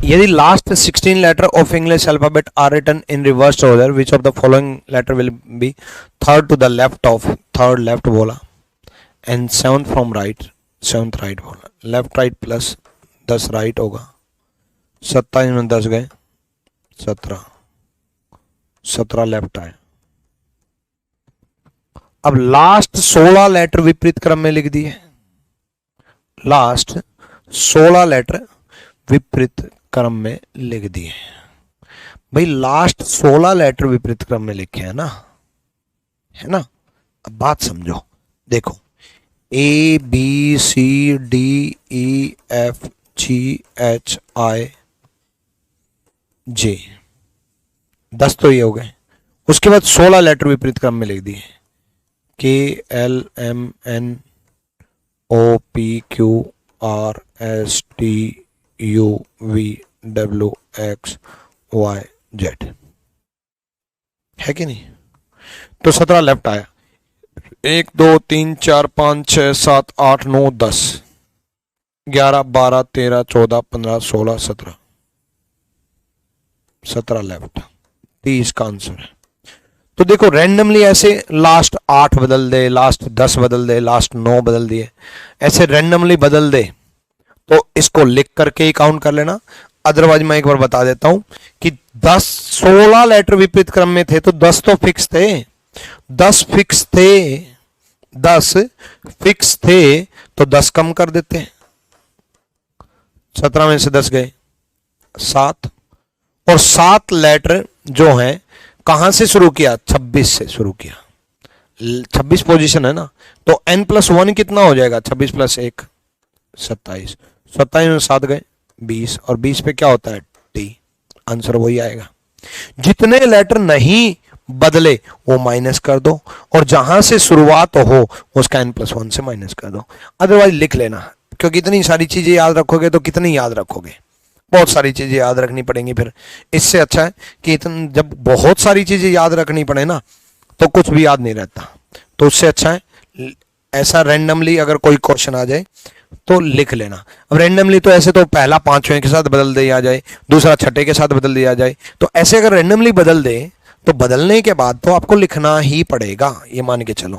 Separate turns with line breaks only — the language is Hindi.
यदि last 16 letter of English alphabet are written in reverse order, which of the following letter will be third to the left of, third left बोला, and seventh from right, seventh right बोला, लेफ्ट राइट प्लस 10 राइट होगा, 27 में 10 गए 17, 17 लेफ्ट आए। अब लास्ट 16 लेटर विपरीत क्रम में लिख दिए, लास्ट 16 लेटर विपरीत क्रम में लिख दिए। भाई लास्ट 16 लेटर विपरीत क्रम में लिखे हैं ना, है ना। अब बात समझो, देखो A B C D E F G H I J, 10 तो ये हो गए। उसके बाद 16 लेटर विपरीत क्रम में लिख दिए, K L M N O P Q R S T U V W X Y Z, है कि नहीं। तो 17 लेफ्ट आया, 1 2 3 4 5 6 7 8 9 10 11 12 13 14 15 16 17, 17 लेफ्ट, 30 का आंसर है। तो देखो रैंडमली ऐसे लास्ट 8 बदल दे, लास्ट 10 बदल दे, लास्ट 9 बदल दिए, ऐसे रैंडमली बदल दे तो इसको लिख करके ही काउंट कर लेना। अदरवाइज मैं एक बार बता देता हूं कि 16 लेटर विपरीत क्रम में थे तो 10 तो फिक्स थे, 10 फिक्स थे, 10 फिक्स थे तो 10 कम कर देते, 17 में से 10 गए 7, और 7 लेटर जो हैं कहां से शुरू किया, 26 से शुरू किया, 26 पोजीशन है ना, तो n+1 कितना हो जाएगा, 26 + 1 27, 27 में 7 गए 20, और 20 पे क्या होता है टी, आंसर वही आएगा। जितने लेटर नहीं बदले वो माइनस कर दो, और जहां से शुरुआत हो उसका n+1 से माइनस कर दो। अदरवाइज लिख लेना, क्योंकि इतनी सारी चीजें याद रखोगे तो कितनी याद रखोगे, बहुत सारी चीजें याद रखनी पड़ेंगी। फिर इससे अच्छा है कि जब बहुत सारी चीजें याद रखनी पड़े ना तो कुछ भी याद नहीं रहता, तो उससे अच्छा है ऐसा रैंडमली अगर कोई क्वेश्चन आ जाए तो लिख लेना। अब रैंडमली तो ऐसे तो पहला 5वें के साथ बदल दिया जाए, दूसरा 6ठे के साथ बदल दिया जाए, तो ऐसे अगर रैंडमली बदल दे तो बदलने के बाद तो आपको लिखना ही पड़ेगा, ये मान के चलो।